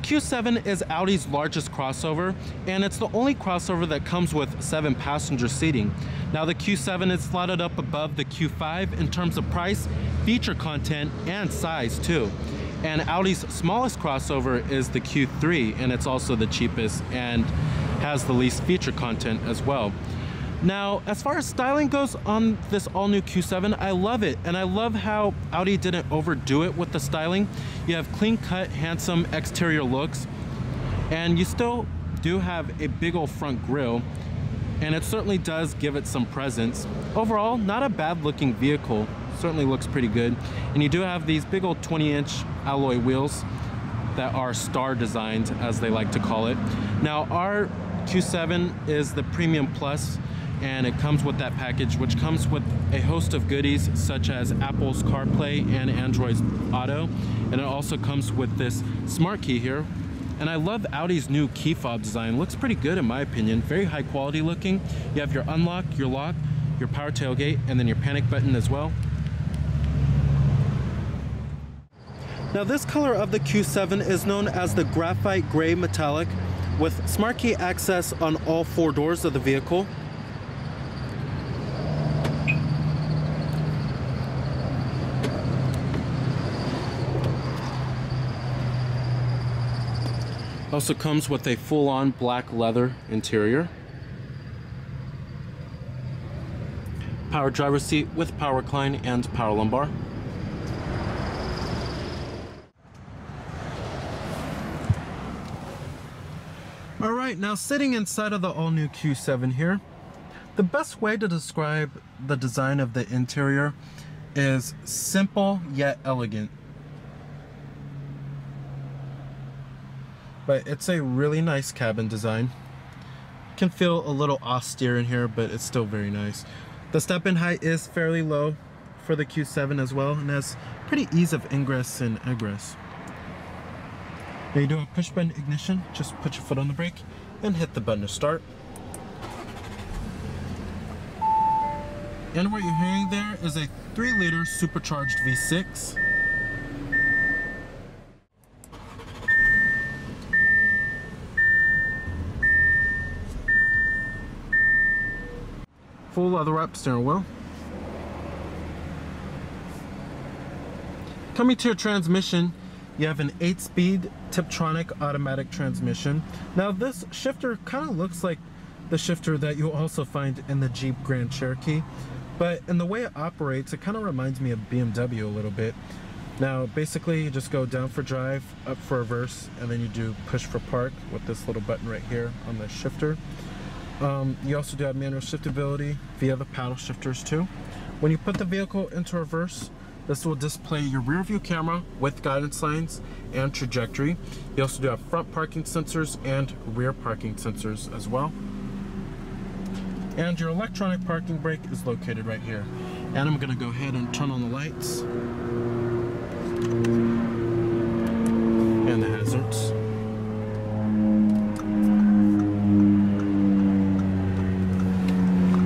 Q7 is Audi's largest crossover, and it's the only crossover that comes with 7 passenger seating. Now the Q7 is slotted up above the Q5 in terms of price, feature content, and size too. And Audi's smallest crossover is the Q3, and it's also the cheapest and has the least feature content as well. Now, as far as styling goes on this all-new Q7, I love it, and I love how Audi didn't overdo it with the styling. You have clean-cut, handsome exterior looks, and you still do have a big old front grille, and it certainly does give it some presence. Overall, not a bad-looking vehicle. Certainly looks pretty good. And you do have these big old 20-inch alloy wheels that are star designed, as they like to call it. Now, our Q7 is the Premium Plus, and it comes with that package, which comes with a host of goodies such as Apple's CarPlay and Android's Auto, and it also comes with this smart key here. And I love Audi's new key fob design. Looks pretty good in my opinion. Very high quality looking. You have your unlock, your lock, your power tailgate, and then your panic button as well. Now this color of the Q7 is known as the graphite gray metallic, with smart key access on all 4 doors of the vehicle. Also comes with a full-on black leather interior. Power driver's seat with power recline and power lumbar. Alright, now sitting inside of the all-new Q7 here, the best way to describe the design of the interior is simple yet elegant. But it's a really nice cabin design. Can feel a little austere in here, but it's still very nice. The step-in height is fairly low for the Q7 as well, and has pretty ease of ingress and egress. Now you do a push button ignition, just put your foot on the brake and hit the button to start. And what you're hearing there is a 3-liter supercharged V6. Full leather-wrapped steering wheel. Coming to your transmission, you have an 8-speed Tiptronic automatic transmission. Now this shifter kind of looks like the shifter that you'll also find in the Jeep Grand Cherokee, but in the way it operates, it kind of reminds me of BMW a little bit. Now basically you just go down for drive, up for reverse, and then you do push for park with this little button right here on the shifter. You also do have manual shiftability via the paddle shifters too. When you put the vehicle into reverse, this will display your rear view camera with guidance lines and trajectory. You also do have front parking sensors and rear parking sensors as well. And your electronic parking brake is located right here. And I'm going to go ahead and turn on the lights and the hazards.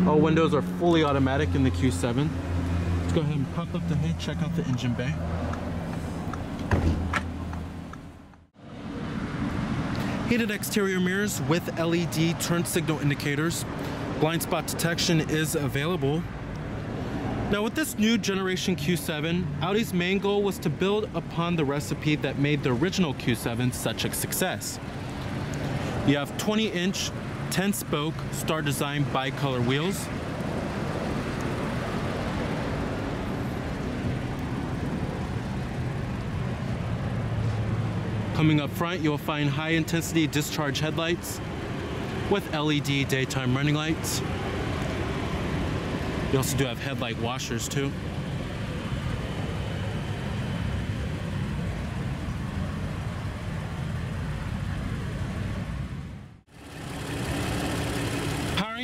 All windows are fully automatic in the Q7. Let's go ahead and pop up the hood, check out the engine bay. Heated exterior mirrors with LED turn signal indicators. Blind spot detection is available. Now with this new generation Q7, Audi's main goal was to build upon the recipe that made the original Q7 such a success. You have 20-inch 10-spoke star design bicolor wheels. Coming up front, you'll find high-intensity discharge headlights with LED daytime running lights. You also do have headlight washers too.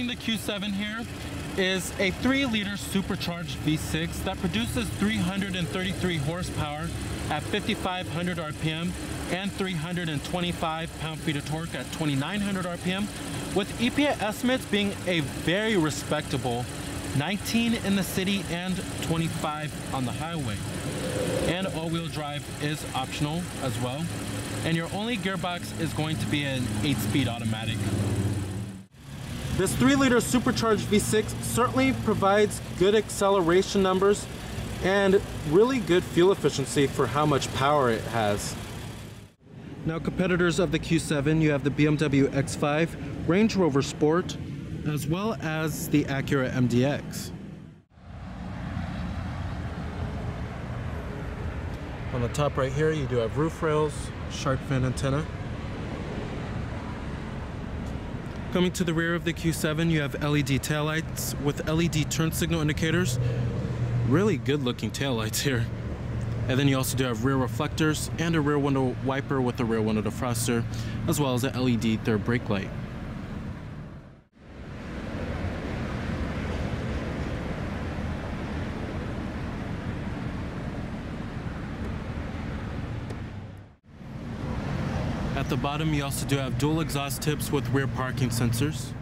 The Q7 here is a 3-liter supercharged V6 that produces 333 horsepower at 5,500 RPM and 325 pound-feet of torque at 2,900 RPM, with EPA estimates being a very respectable 19 in the city and 25 on the highway. And all-wheel drive is optional as well. and your only gearbox is going to be an 8-speed automatic. This 3-liter supercharged V6 certainly provides good acceleration numbers and really good fuel efficiency for how much power it has. Now, competitors of the Q7, you have the BMW X5, Range Rover Sport, as well as the Acura MDX. On the top right here, you do have roof rails, shark fin antenna. Coming to the rear of the Q7, you have LED taillights with LED turn signal indicators. Really good looking taillights here. And then you also do have rear reflectors and a rear window wiper with a rear window defroster, as well as a LED third brake light. At the bottom, you also do have dual exhaust tips with rear parking sensors.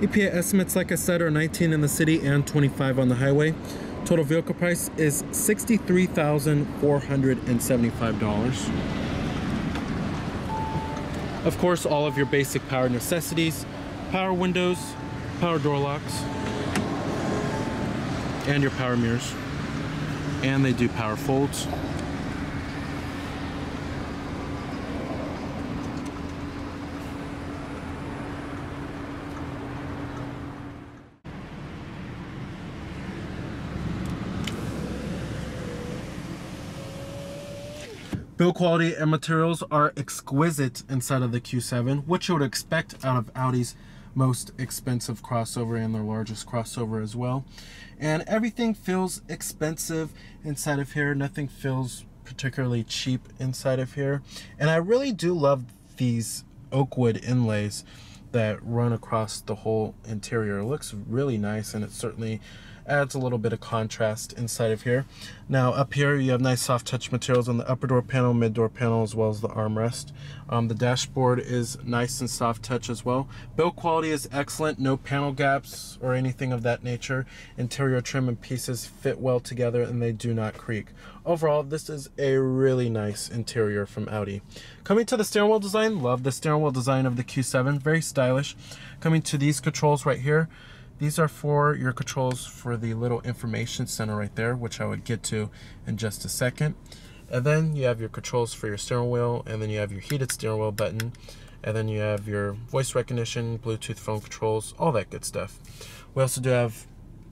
EPA estimates, like I said, are 19 in the city and 25 on the highway. Total vehicle price is $63,475. Of course, all of your basic power necessities, power windows, power door locks, and your power mirrors. And they do power folds. Build quality and materials are exquisite inside of the Q7, which you would expect out of Audi's most expensive crossover and their largest crossover as well. And everything feels expensive inside of here. Nothing feels particularly cheap inside of here. And I really do love these oak wood inlays that run across the whole interior. It looks really nice, and it certainly adds a little bit of contrast inside of here. Now up here you have nice soft touch materials on the upper door panel, mid door panel, as well as the armrest. The dashboard is nice and soft touch as well. Build quality is excellent, no panel gaps or anything of that nature. Interior trim and pieces fit well together and they do not creak. Overall, this is a really nice interior from Audi. Coming to the steering wheel design, love the steering wheel design of the Q7, very stylish. Coming to these controls right here, these are for your controls for the little information center right there, which I would get to in just a second. And then you have your controls for your steering wheel, and then you have your heated steering wheel button, and then you have your voice recognition, Bluetooth phone controls, all that good stuff. We also do have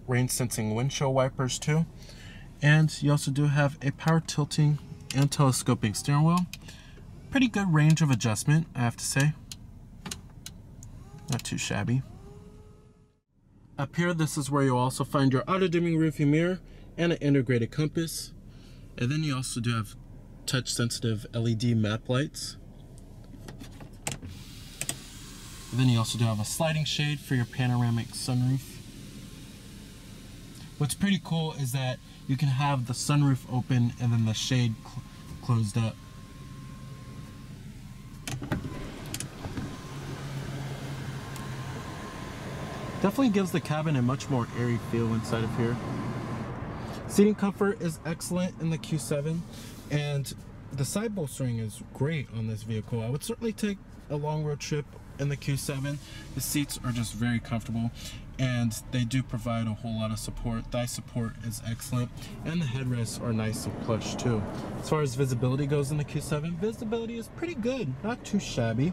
rain sensing windshield wipers too. And you also do have a power tilting and telescoping steering wheel. Pretty good range of adjustment, I have to say. Not too shabby. Up here, this is where you'll also find your auto-dimming rearview mirror and an integrated compass. And then you also do have touch-sensitive LED map lights. And then you also do have a sliding shade for your panoramic sunroof. What's pretty cool is that you can have the sunroof open and then the shade closed up. Definitely gives the cabin a much more airy feel inside of here. Seating comfort is excellent in the Q7, and the side bolstering is great on this vehicle. I would certainly take a long road trip in the Q7. The seats are just very comfortable, and they do provide a whole lot of support. Thigh support is excellent, and the headrests are nice and plush too. As far as visibility goes in the Q7, visibility is pretty good, not too shabby,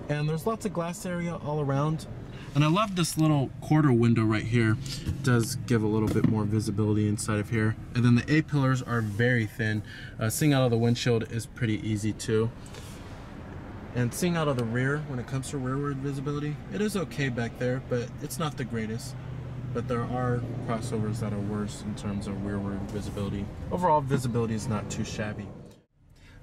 and there's lots of glass area all around. And I love this little quarter window right here. It does give a little bit more visibility inside of here. And then the A-pillars are very thin. Seeing out of the windshield is pretty easy too. And seeing out of the rear, when it comes to rearward visibility, it is okay back there, but it's not the greatest. But there are crossovers that are worse in terms of rearward visibility. Overall, visibility is not too shabby.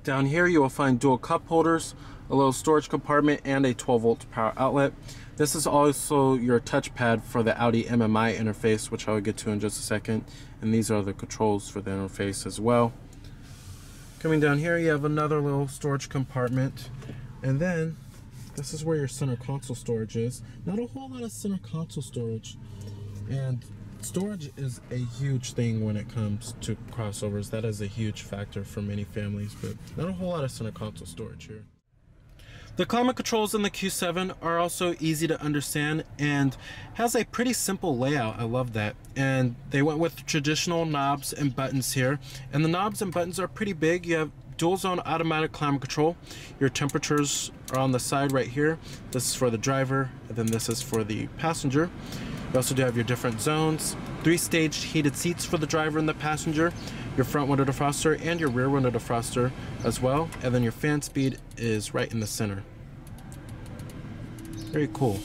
Down here, you will find dual cup holders, a little storage compartment, and a 12-volt power outlet. This is also your touchpad for the Audi MMI interface, which I will get to in just a second. And these are the controls for the interface as well. Coming down here, you have another little storage compartment. And then this is where your center console storage is. Not a whole lot of center console storage. And storage is a huge thing when it comes to crossovers. That is a huge factor for many families, but not a whole lot of center console storage here. The climate controls in the Q7 are also easy to understand and has a pretty simple layout. I love that. And they went with traditional knobs and buttons here. And the knobs and buttons are pretty big. You have dual zone automatic climate control. Your temperatures are on the side right here. This is for the driver, and then this is for the passenger. You also do have your different zones, 3-stage heated seats for the driver and the passenger, your front window defroster and your rear window defroster as well, and then your fan speed is right in the center. Very cool.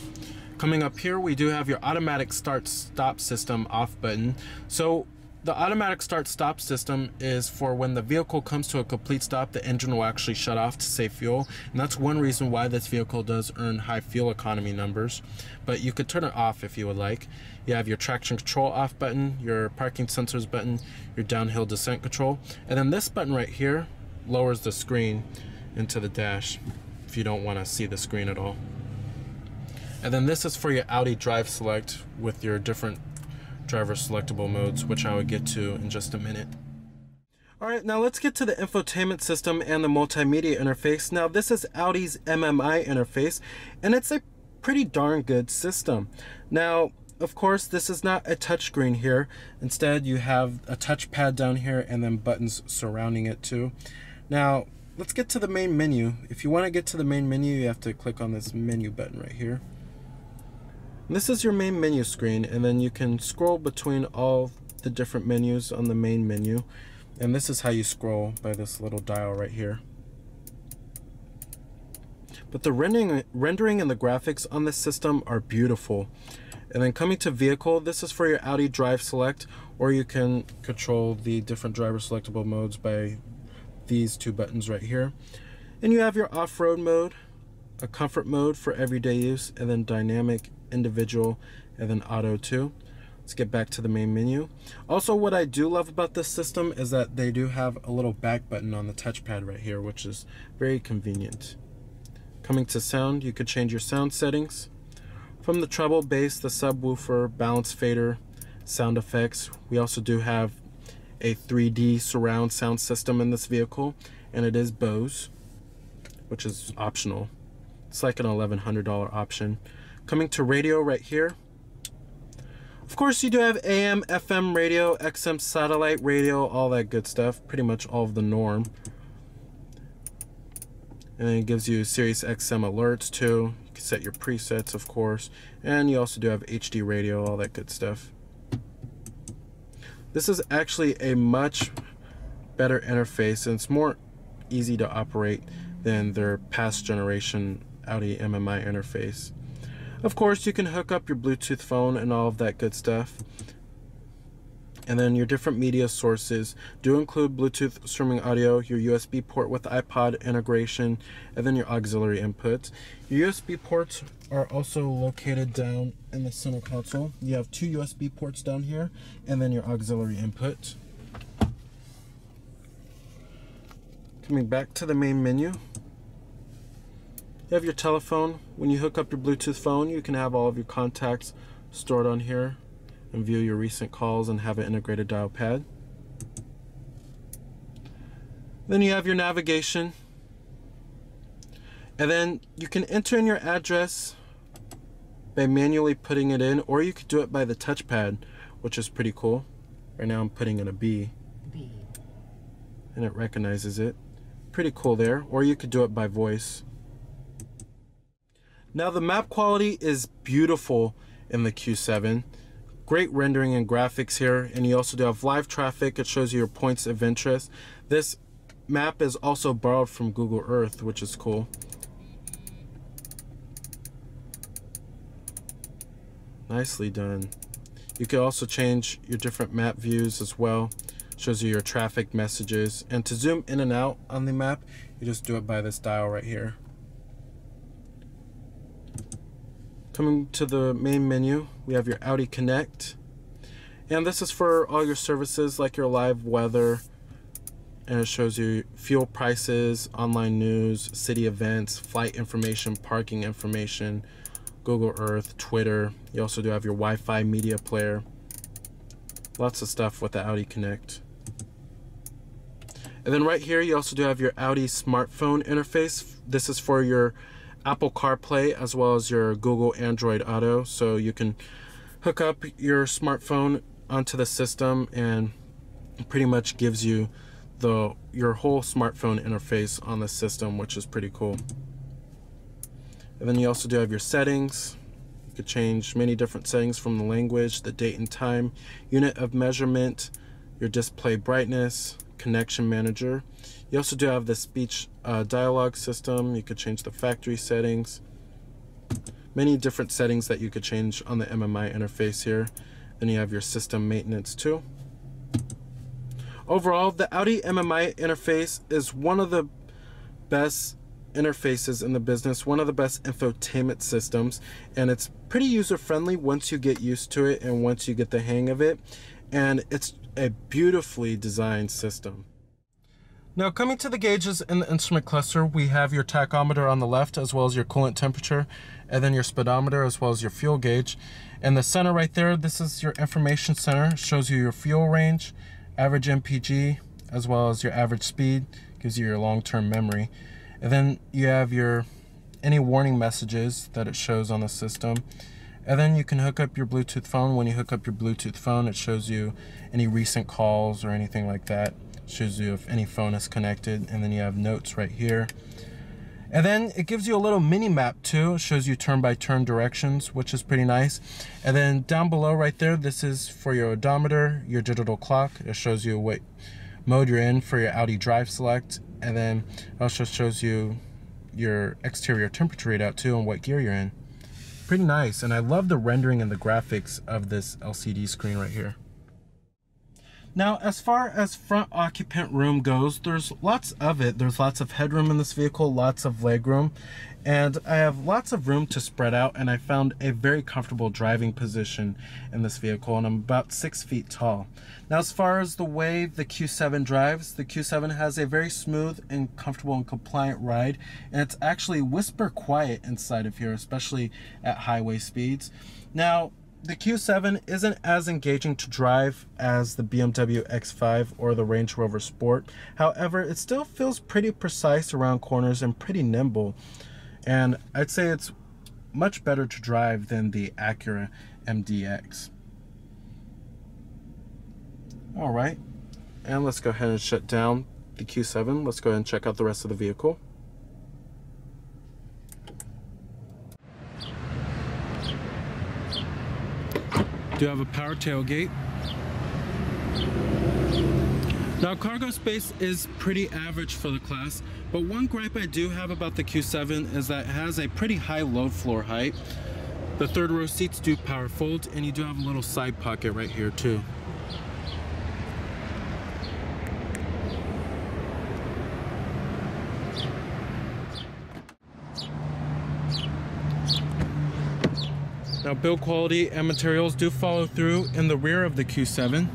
Coming up here, we do have your automatic start-stop system off button. So the automatic start-stop system is for when the vehicle comes to a complete stop, the engine will actually shut off to save fuel. And that's one reason why this vehicle does earn high fuel economy numbers. But you could turn it off if you would like. You have your traction control off button, your parking sensors button, your downhill descent control. And then this button right here lowers the screen into the dash if you don't want to see the screen at all. And then this is for your Audi Drive Select with your different driver selectable modes, which I will get to in just a minute. Alright, now let's get to the infotainment system and the multimedia interface. Now this is Audi's MMI interface, and it's a pretty darn good system. Now, of course, this is not a touchscreen here. Instead, you have a touchpad down here and then buttons surrounding it too. Now, let's get to the main menu. If you want to get to the main menu, you have to click on this menu button right here. This is your main menu screen, and then you can scroll between all the different menus on the main menu. And this is how you scroll, by this little dial right here. But the rendering and the graphics on this system are beautiful. And then coming to vehicle, this is for your Audi Drive Select, or you can control the different driver selectable modes by these two buttons right here. And you have your off-road mode, a comfort mode for everyday use, and then dynamic, individual, and then auto too. Let's get back to the main menu. Also, what I do love about this system is that they do have a little back button on the touchpad right here, which is very convenient. Coming to sound, you could change your sound settings. From the treble, bass, the subwoofer, balance fader, sound effects. We also do have a 3D surround sound system in this vehicle, and it is Bose, which is optional. It's like an $1,100 option. Coming to radio right here. Of course, you do have AM, FM radio, XM satellite radio, all that good stuff. Pretty much all of the norm. And then it gives you Sirius XM alerts too. You can set your presets, of course. And you also do have HD radio, all that good stuff. This is actually a much better interface, and it's more easy to operate than their past generation Audi MMI interface. Of course, you can hook up your Bluetooth phone and all of that good stuff. And then your different media sources do include Bluetooth streaming audio, your USB port with iPod integration, and then your auxiliary inputs. Your USB ports are also located down in the center console. You have two USB ports down here, and then your auxiliary input. Coming back to the main menu. You have your telephone. When you hook up your Bluetooth phone, you can have all of your contacts stored on here and view your recent calls and have an integrated dial pad. Then you have your navigation. And then you can enter in your address by manually putting it in, or you could do it by the touchpad, which is pretty cool. Right now I'm putting in a B. And it recognizes it. Pretty cool there. Or you could do it by voice. Now the map quality is beautiful in the Q7. Great rendering and graphics here, and you also do have live traffic. It shows you your points of interest. This map is also borrowed from Google Earth, which is cool. Nicely done. You can also change your different map views as well. Shows you your traffic messages, and to zoom in and out on the map, you just do it by this dial right here. Coming to the main menu, we have your Audi Connect, and this is for all your services like your live weather and it shows you fuel prices, online news, city events, flight information, parking information, Google Earth, Twitter. You also do have your Wi-Fi media player. Lots of stuff with the Audi Connect. And then right here you also do have your Audi smartphone interface. This is for your Apple CarPlay as well as your Google Android Auto. So you can hook up your smartphone onto the system and it pretty much gives you your whole smartphone interface on the system, which is pretty cool. And then you also do have your settings. You could change many different settings from the language, the date and time, unit of measurement, your display brightness, connection manager. You also do have the speech dialogue system. You could change the factory settings. Many different settings that you could change on the MMI interface here. Then you have your system maintenance too. Overall, the Audi MMI interface is one of the best interfaces in the business, one of the best infotainment systems, and it's pretty user-friendly once you get used to it and once you get the hang of it, and it's a beautifully designed system. Now, coming to the gauges in the instrument cluster, we have your tachometer on the left as well as your coolant temperature, and then your speedometer as well as your fuel gauge. In the center right there, this is your information center. It shows you your fuel range, average MPG, as well as your average speed, gives you your long-term memory. And then you have any warning messages that it shows on the system. And then you can hook up your Bluetooth phone. When you hook up your Bluetooth phone, it shows you any recent calls or anything like that. It shows you if any phone is connected. And then you have notes right here. And then it gives you a little mini map too. It shows you turn-by-turn directions, which is pretty nice. And then down below right there, this is for your odometer, your digital clock. It shows you what mode you're in for your Audi Drive Select. And then it also shows you your exterior temperature readout too and what gear you're in. Pretty nice, and I love the rendering and the graphics of this LCD screen right here. Now, as far as front occupant room goes, there's lots of it. There's lots of headroom in this vehicle, lots of legroom, and I have lots of room to spread out, and I found a very comfortable driving position in this vehicle, and I'm about 6 feet tall. Now, as far as the way the Q7 drives, the Q7 has a very smooth and comfortable and compliant ride, and it's actually whisper quiet inside of here, especially at highway speeds. Now, the Q7 isn't as engaging to drive as the BMW X5 or the Range Rover Sport. However, it still feels pretty precise around corners and pretty nimble. And I'd say it's much better to drive than the Acura MDX. All right, and let's go ahead and shut down the Q7. Let's go ahead and check out the rest of the vehicle. Do have a power tailgate. Now, cargo space is pretty average for the class, but one gripe I do have about the Q7 is that it has a pretty high load floor height. The third row seats do power fold, and you do have a little side pocket right here too. Now, build quality and materials do follow through in the rear of the Q7.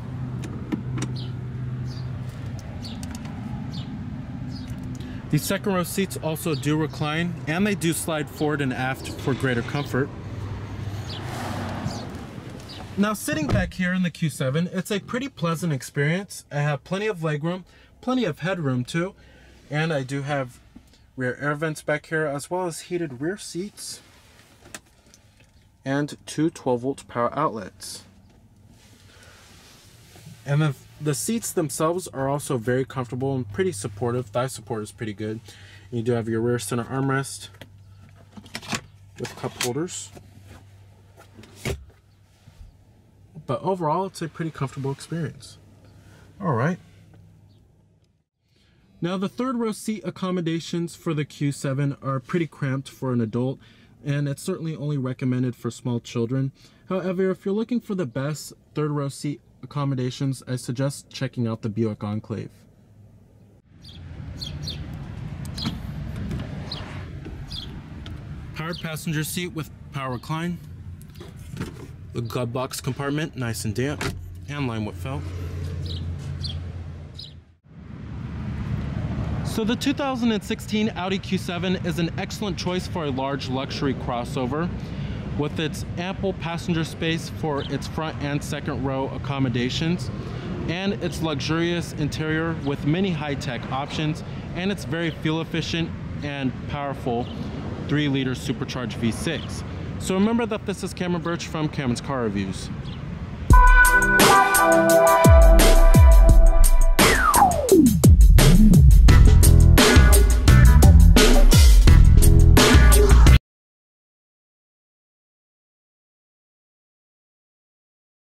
The second row seats also do recline, and they do slide forward and aft for greater comfort. Now, sitting back here in the Q7, it's a pretty pleasant experience. I have plenty of legroom, plenty of headroom too, and I do have rear air vents back here as well as heated rear seats and two 12-volt power outlets. And then the seats themselves are also very comfortable and pretty supportive. Thigh support is pretty good. You do have your rear center armrest with cup holders. But overall, it's a pretty comfortable experience. All right. Now, the third row seat accommodations for the Q7 are pretty cramped for an adult, and it's certainly only recommended for small children. However, if you're looking for the best third row seat accommodations, I suggest checking out the Buick Enclave. Powered passenger seat with power recline. The glove box compartment, nice and damp, and lined with felt. So the 2016 Audi Q7 is an excellent choice for a large luxury crossover with its ample passenger space for its front and second row accommodations, and its luxurious interior with many high-tech options, and its very fuel efficient and powerful 3-liter supercharged V6. So remember that this is Cameron Birch from Cameron's Car Reviews.